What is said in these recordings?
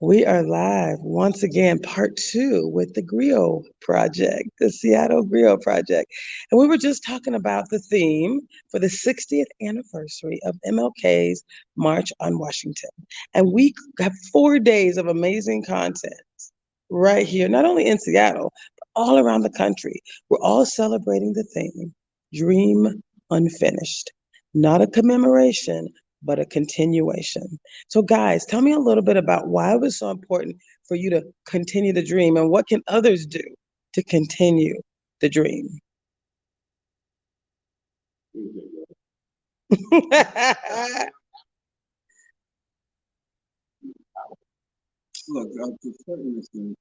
We are live once again, part two with the Griot Project, the Seattle Griot Project. And we were just talking about the theme for the 60th anniversary of MLK's March on Washington. And we have 4 days of amazing content right here, not only in Seattle, but all around the country. We're all celebrating the theme, Dream Unfinished. Not a commemoration, but a continuation. So, guys, tell me a little bit about why it was so important for you to continue the dream and what can others do to continue the dream? Look, to certain extent,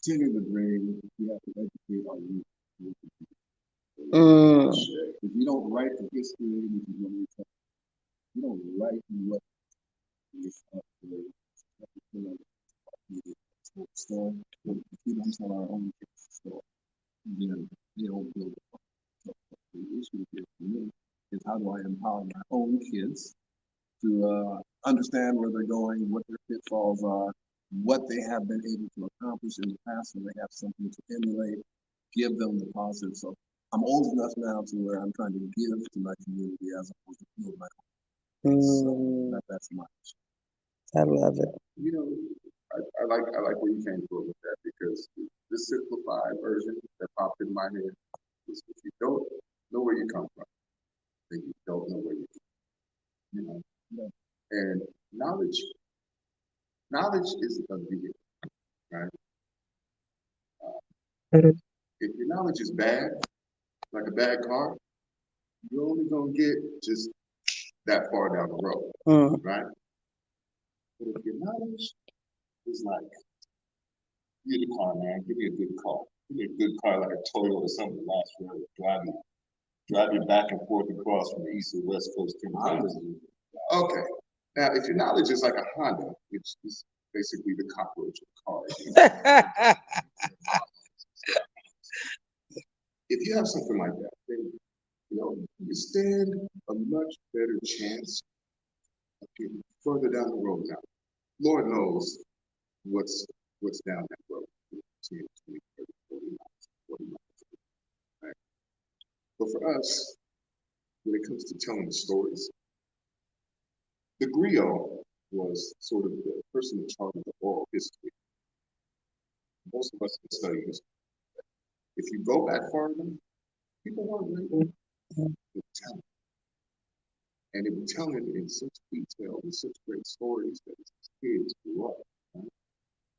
continue the dream, you have to educate our youth. Mm, If you don't write the history, which is what we talk, you don't write what is up to the story. If we don't tell our own story, then they don't build it. So the issue here for me is how do I empower my own kids to understand where they're going, what their pitfalls are, what they have been able to accomplish in the past, and they have something to emulate, give them the positive. So I'm old enough now to where I'm trying to give to my community as opposed to build my own. So that's my issue. I love it. You know, I like where you came from with that because the simplified version that popped in my head is if you don't know where you come from, then you don't know where you go. You know, and knowledge is a vehicle, right? If your knowledge is bad, like a bad car, you're only gonna get just that far down the road, right? But if your knowledge is like, give me a car, man, give me a good car. Give me a good car like a Toyota or something that lasts forever. Drive you back and forth across from the east to west coast 10 times. Okay. Now, if your knowledge is like a Honda, which is basically the cockroach of cars, if you have something like that, then you stand a much better chance of getting further down the road now. Lord knows what's down that road. 10, 20, 30, 40 miles, 40 miles. Right? But for us, when it comes to telling stories, the griot was sort of the person in charge of the oral history. Most of us can study history. If you go back far enough, people weren't really telling. And they were telling it in such detail and such great stories that as kids grew up, right?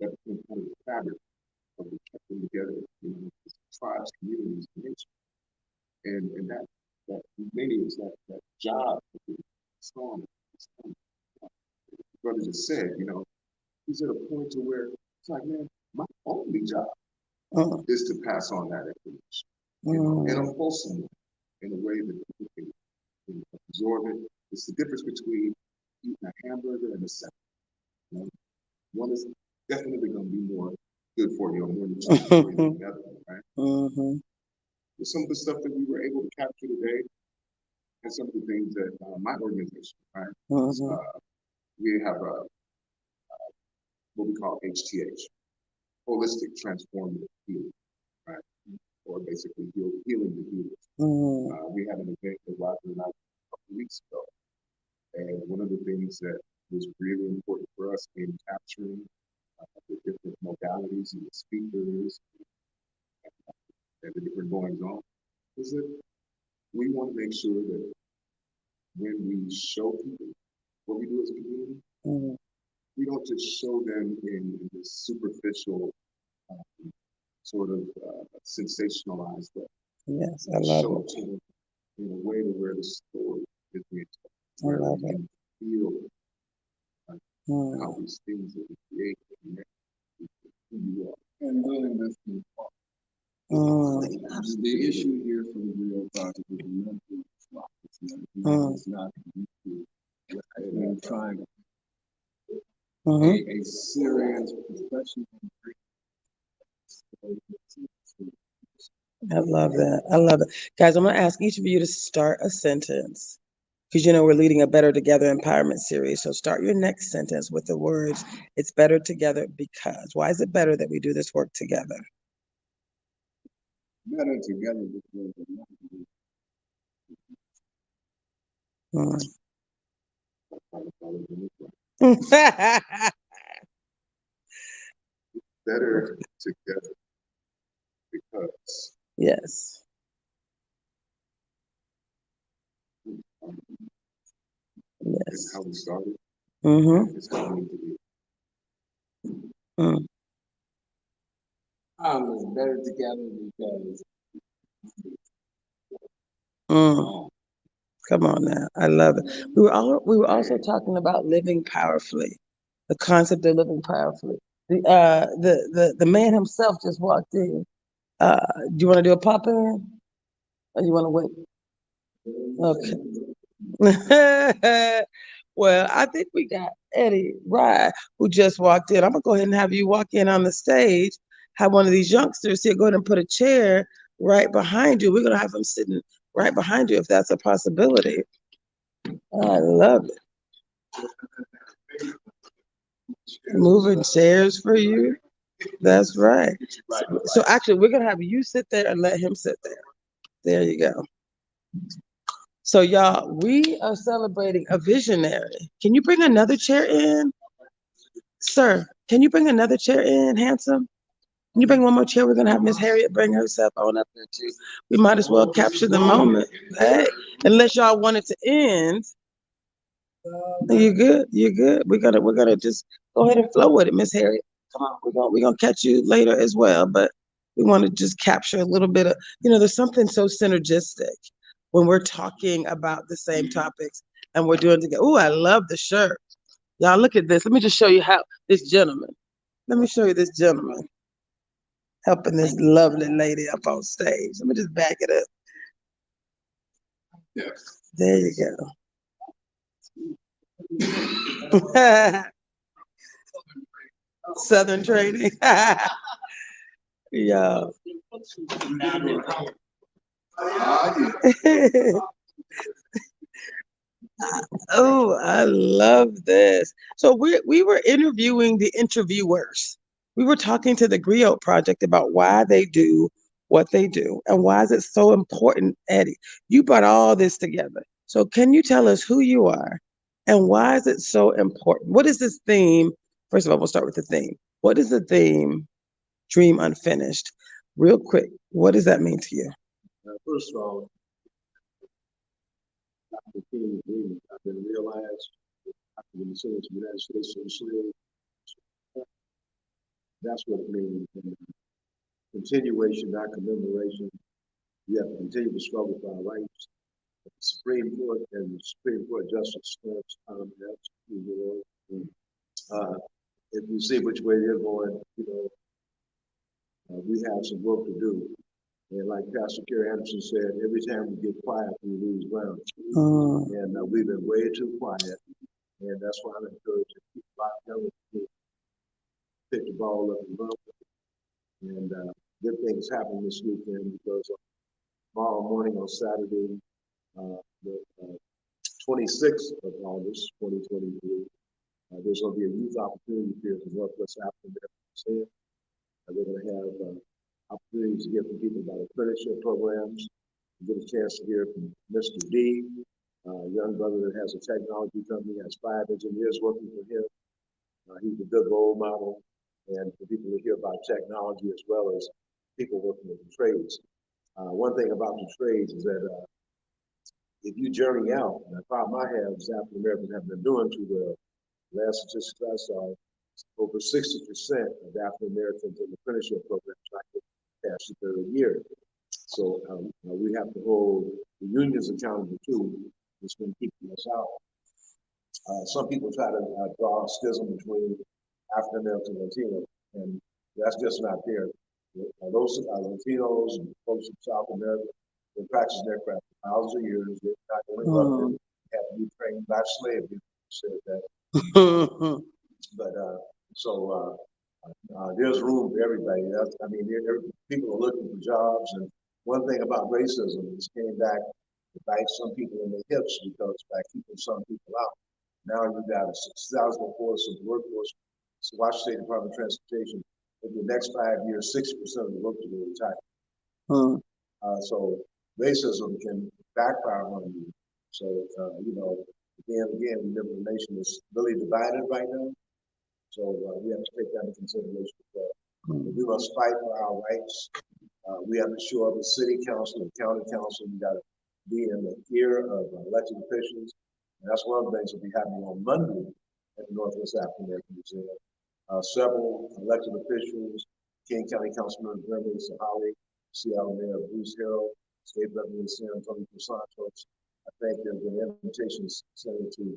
That became kind of the fabric of the kept them together, tribes, communities, nations. And that lineage, that job that the strong, brother just said, he's at a point to where it's like, man, my only job is to pass on that information in a wholesome way, in a way that people can absorb it. It's the difference between eating a hamburger and a salad. One is definitely going to be more good for you or more nutritious for you than the other, right? With some of the stuff that we were able to capture today, and some of the things that my organization, right? We have what we call HTH, holistic transformative healing, right? Or basically healing the healers. We had an event that Roger and I did a couple of weeks ago, and one of the things that was really important for us in capturing the different modalities and the speakers and the different goings on is that we want to make sure that when we show people what we do as a community, we don't just show them in this superficial, sort of sensationalized way. Yes, I love show it. to them in a way to where the story is being told, where they can feel how these things that we create who you are, and willingness to talk. The issue here for the Griot Project is the mental block. It's not I'm trying to a serious professional. I love that. I love it. Guys, I'm going to ask each of you to start a sentence. because we're leading a Better Together empowerment series. So start your next sentence with the words, it's better together because. Why is it better that we do this work together? Better together because better together because Yes. it's Yes. how we started. Mm-hmm. It's how we need to be. Mm. It's better together because Mm. Come on now. I love it. We were also talking about living powerfully, the concept of living powerfully. The man himself just walked in. Do you want to do a pop in? Or you want to wait? Okay. Well, I think we got Eddie Rye who just walked in. I'm gonna go ahead and have you walk in on the stage. Have one of these youngsters here go ahead and put a chair right behind you. We're gonna have him sitting right behind you if that's a possibility. I love it. Moving chairs for you. That's right. So actually, we're gonna have you sit there and let him sit there. There you go. So y'all, we are celebrating a visionary. Can you bring another chair in, sir? Can you bring another chair in, handsome? Can you bring one more chair? We're gonna have Miss Harriet bring herself on up there too. We might as well capture the moment. Hey, unless y'all want it to end. You good? You good? We're gonna just go ahead and flow with it, Miss Harriet. Come on, we're gonna catch you later as well. But we want to just capture a little bit of, there's something so synergistic when we're talking about the same topics and we're doing together. Oh, I love the shirt. Y'all look at this. Let me just show you how this gentleman. Let me show you this gentleman helping this lovely lady up on stage. Let me just back it up. Yes. There you go. Southern training. Yeah. Oh, I love this. So we were interviewing the interviewers. We were talking to the Griot Project about why they do what they do and why is it so important, Eddie? You brought all this together. So can you tell us who you are and why is it so important? What is this theme? First of all, we'll start with the theme. What is the theme? Dream unfinished. Real quick, what does that mean to you? First of all, after the dream, I've been realized after the descendants of the United States enslaved. That's what it means. And continuation, not commemoration. We have to continue to struggle for our rights. The Supreme Court and the Supreme Court Justice Thomas if you see which way they're going, we have some work to do. And like Pastor Kerry Anderson said, every time we get quiet, we lose ground. And we've been way too quiet. And that's why I'm encouraging people out there to pick the ball up and run. And good things happen this weekend because tomorrow morning on Saturday, the 26th of August, 2023, there's going to be a youth opportunity fair for Northwest African Americans. We're going to have opportunities to hear from people about apprenticeship programs, get a chance to hear from Mr. D, a young brother that has a technology company, has 5 engineers working for him. He's a good role model, and for people to hear about technology as well as people working in the trades. One thing about the trades is that if you journey out, and the problem I have is African Americans haven't been doing too well. Last statistics I saw, over 60% of African Americans in the apprenticeship program trying to pass the third year. So we have to hold the unions accountable too. It's been keeping us out. Some people try to draw a schism between African Americans and Latinos, and that's just not fair. Those Latinos and folks from South America, they practice their craft for thousands of years. They're not going to love it. They have to be trained by slaves. Said that. But there's room for everybody. People are looking for jobs, and one thing about racism is came back bite some people in the hips because by keeping some people out. Now you got a 6,000 force of workforce. So Washington State Department of Transportation, in the next 5 years, 60% of the workers will retire. So racism can backfire on you. So, again, remember the nation is really divided right now. So we have to take that into consideration as well. We must fight for our rights. We have to show up as city council and county council. We got to be in the ear of elected officials. And that's one of the things that will be happening on Monday at the Northwest African American Museum. Several elected officials, King County Councilman Brendan Sahali, Seattle Mayor Bruce Harrell, State Representative San Antonio Santos. I think there's been invitations sent to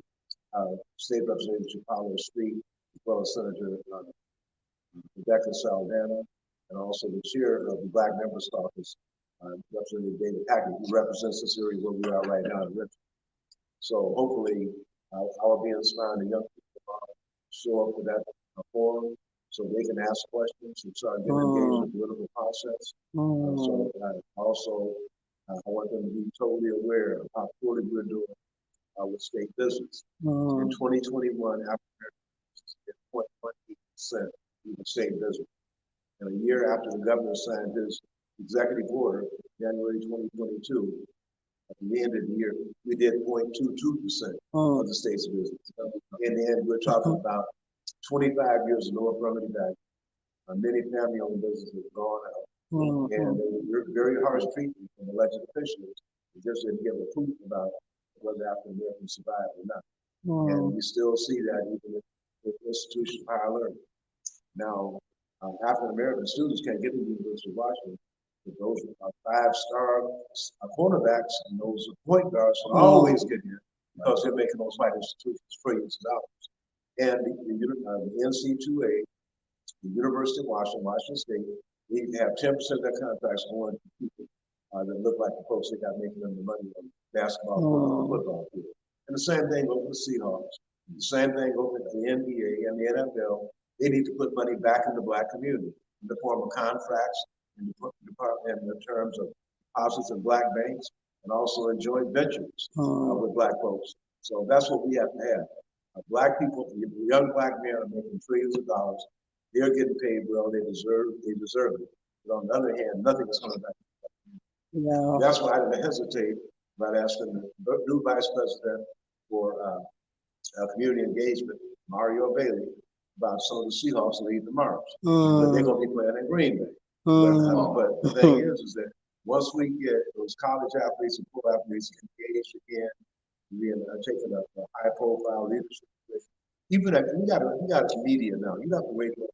State Representative Chapalo Street, as well as Senator Rebecca Saldana, and also the chair of the Black Members Caucus, Representative David Hackett, who represents this area where we are right now in Richmond. So hopefully, I'll be inspiring the young people to show up for that forum so they can ask questions and start getting engaged in the political process. So I want them to be totally aware of how poorly we're doing with state business. In 2021, African Americans did 0.18% in the state business. And a year after the governor signed his executive order, January 2022, at the end of the year, we did 0.22% of the state's business. In the end, we're talking about 25 years of no affirmative action. Many family-owned businesses have gone out, and they were very harsh treatment from elected officials. They just didn't give a poop about whether African Americans survive or not. And we still see that even with institutions of higher learning. Now, African American students can't get to the University of Washington. But those are five-star cornerbacks and those point guards will always get here because they're making those white institutions trillions of dollars. And the NC2A, the University of Washington, Washington State, they have 10% of their contracts going to people that look like the folks that got making them the money on basketball, football field. And the same thing goes with the Seahawks. The same thing goes with the NBA and the NFL. They need to put money back in the Black community in the form of contracts, in the terms of deposits in Black banks, and also in joint ventures with Black folks. So that's what we have to have. Black people, young Black men are making trillions of dollars. They're getting paid well. They deserve it. But on the other hand, nothing is coming back. No. That's why I didn't hesitate about asking the new vice president for community engagement, Mario Bailey, about some of the Seahawks leave tomorrow. But they're going to be playing in Green Bay. But the thing is that once we get those college athletes and pro athletes engaged again, being taking a high-profile leadership position, even if we got media now, you don't have to wait for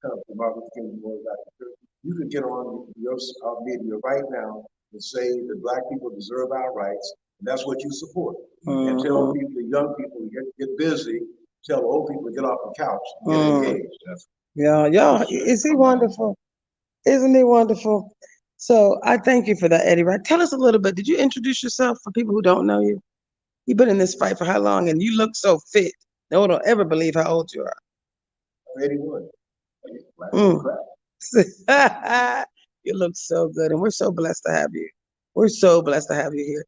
come to Martin Luther King Memorial Baptist. You can get on your media right now and say that Black people deserve our rights, and that's what you support. And tell people, the young people, get busy. Tell old people to get off the couch, get engaged. Y'all, is he wonderful? Isn't he wonderful? So I thank you for that, Eddie. Right? Tell us a little bit. Did you introduce yourself for people who don't know you? You've been in this fight for how long? And you look so fit. No one will ever believe how old you are. I'm 81. You look so good, and we're so blessed to have you. We're so blessed to have you here.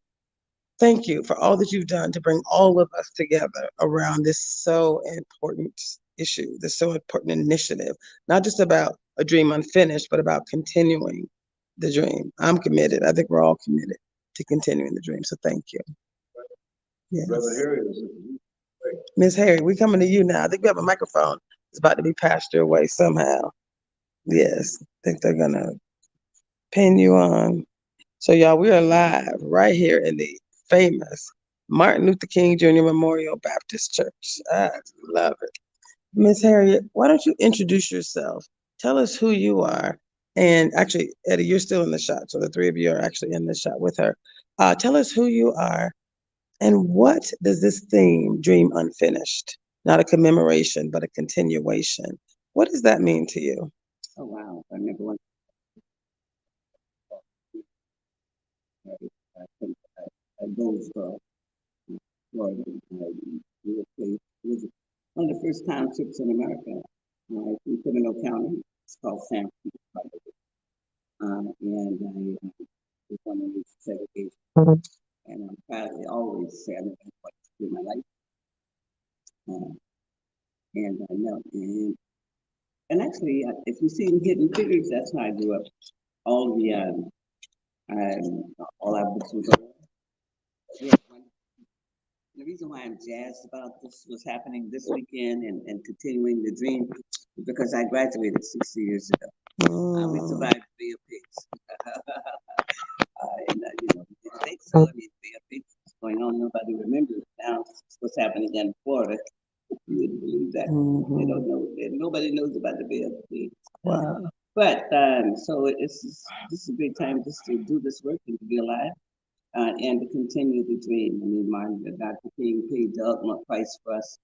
Thank you for all that you've done to bring all of us together around this so important issue, this so important initiative, not just about a dream unfinished, but about continuing the dream. I'm committed. I think we're all committed to continuing the dream. So thank you. Yes. Miss Harry, we're coming to you now. I think we have a microphone. It's about to be passed your way somehow. Yes, I think they're gonna pin you on. So y'all, we are live right here in the famous Martin Luther King Jr. Memorial Baptist Church. I love it. Miss Harriet, why don't you introduce yourself? Tell us who you are. And actually, Eddie, you're still in the shot. So the three of you are actually in the shot with her. Tell us who you are and what does this theme, Dream Unfinished, not a commemoration, but a continuation, what does that mean to you? Oh, wow. I never went. I dozed off. Florida. It was one of the first townships in America. In Criminal County. It's called San Francisco. And I was one of these segregation. say I never had quite in my life. And I know, and actually, if you see Hidden Figures, that's how I grew up. All the all our books was on. Yeah, the reason why I'm jazzed about this was happening this weekend and continuing the dream is because I graduated 60 years ago. We survived the Bay of Pigs. And, you know, I think so. I mean, Bay of Pigs is going on. Nobody remembers now what's happening in Florida. You wouldn't believe that. They don't know. Nobody knows about the Bay of Pigs. Wow. But so this is a great time just to do this work and to be alive. And to continue the dream. I mean, Dr. King paid the ultimate price for us,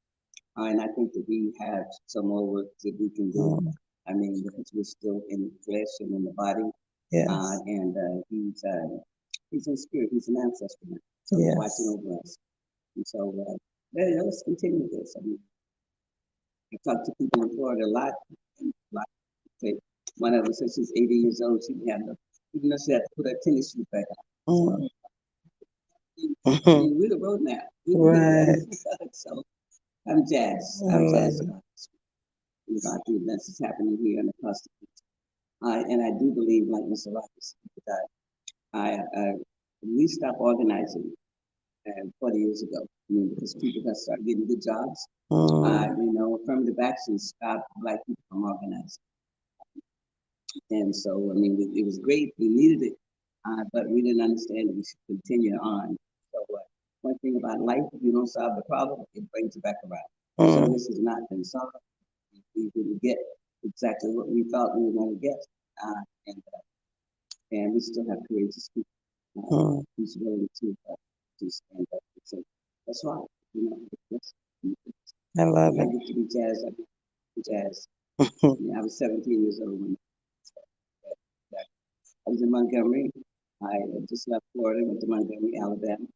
and I think that we have some more work that we can do. I mean, because we're still in the flesh and in the body. Yes. And he's in spirit. He's an ancestor now, so he's watching over us. And so let's continue this. I mean, I talk to people in Florida a lot. And a lot one of them says she's 80 years old. She had she had to put her tennis shoes back on. I mean, we're the roadmap. Right. So I'm jazzed. I'm jazzed about the events that's happening here in the coast. And I do believe, like Mr. Rogers, that we stopped organizing 40 years ago. I mean, because people got to start getting good jobs. You know, affirmative action stopped Black people from organizing. And so, I mean, it was great. We needed it, but we didn't understand that we should continue on. So, one thing about life, if you don't solve the problem, it brings it back around. So this has not been solved. We didn't get exactly what we thought we were going to get, and we still have courageous people who's willing to stand up and say, "That's right." You know, I love it. I get to be jazzed. I get to be jazzed. Yeah, I was 17 years old when I was in Montgomery. I just left Florida, went to Montgomery, Alabama.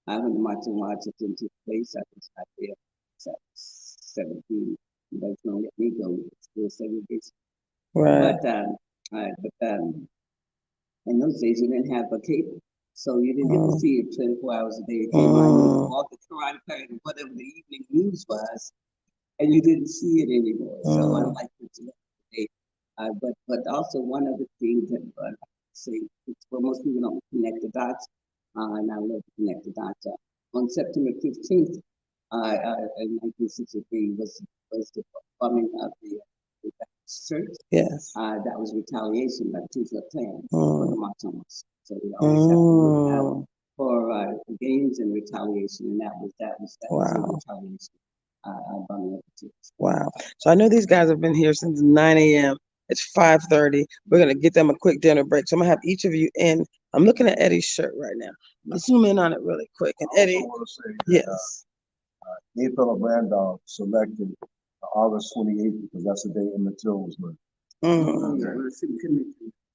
I went to Martin Washington took place. I was out there at 17. Nobody's gonna let me go. Still segregation. Right. But in those days you didn't have a cable, so you didn't get to see it 24 hours a day. It came on, you walk the karate parade and whatever the evening news was, and you didn't see it anymore. So I like it today. But also one of the things that say, for most people don't connect the dots, and I love to connect the dots. On September 15th, in 1963 was the bombing of the church. Yes. That was retaliation by the Ku-Klux Klan for the March on Us. So we always have to look out for gains and retaliation, and that was retaliation. Bombing of the church. Wow. So I know these guys have been here since 9 a.m. It's 5:30. We're gonna get them a quick dinner break. So I'm gonna have each of you in. I'm looking at Eddie's shirt right now. Let's zoom in on it really quick. And Eddie, I want to say that, yes. A. Philip Randolph selected August 28th because that's the day Emmett Till was born.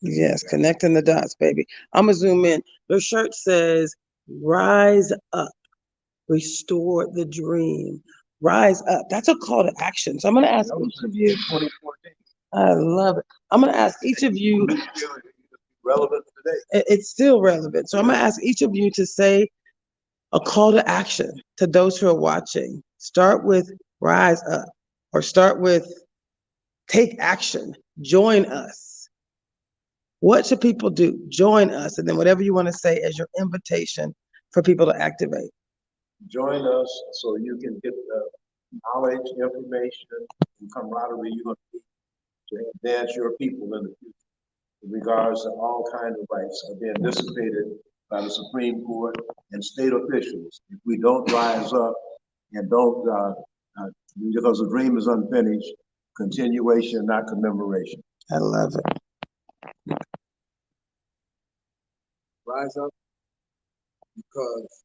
Yes, connecting the dots, baby. I'm gonna zoom in. Their shirt says, "Rise up, restore the dream." Rise up. That's a call to action. So I'm gonna ask each of you. 2014. I love it. I'm gonna ask each of you. Relevant today. It's still relevant. So I'm gonna ask each of you to say a call to action to those who are watching. Start with rise up, or start with take action. Join us. What should people do? Join us, and then whatever you want to say as your invitation for people to activate. Join us so you can get the knowledge, information, and camaraderie you're going to need to advance your people in the future. In regards to all kinds of rights are being dissipated by the Supreme Court and state officials. If we don't rise up and don't, because the dream is unfinished, continuation, not commemoration. I love it. Rise up because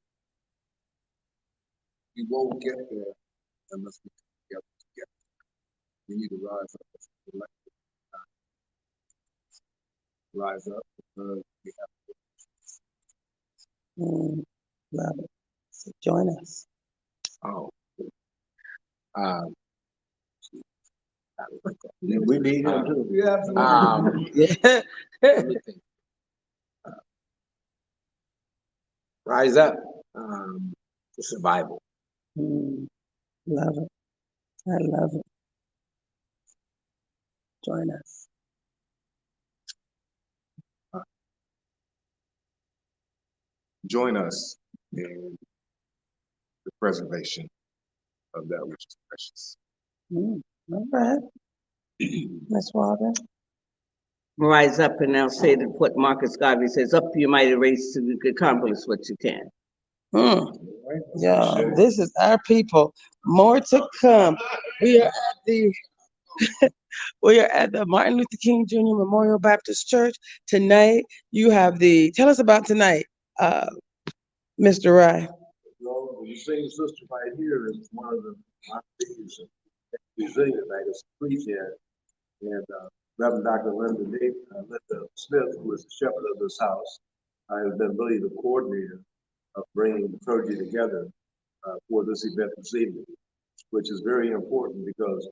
we won't get there unless we come together. We need to rise up as a collective. Rise up because we have to. Love it. So join us. Oh. We need him too. Yeah. Let me think. Rise up. survival. Love it. I love it. Join us. Join us in the preservation of that which is precious. All right. Ms. Walden. Rise up and now say that what Marcus Garvey says, up your mighty race to accomplish what you can. Yeah, this is our people. More to come. We are at the Martin Luther King Jr. Memorial Baptist Church tonight. You have tell us about tonight, Mr. Rye. Well, the same sister right here is one of my figures in Museum tonight. It's a priest here, and Reverend Dr. Linda Smith, who is the shepherd of this house, has been really the coordinator of bringing the clergy together for this event this evening, which is very important because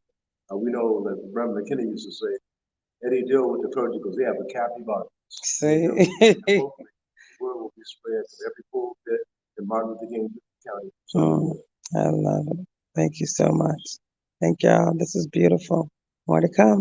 we know that Reverend McKinney used to say, Eddie, deal with the clergy because they have a captive audience. See? Hopefully, the word will be spread to every pulpit in Martin Luther King County. I love it. Thank you so much. Thank y'all. This is beautiful. More to come.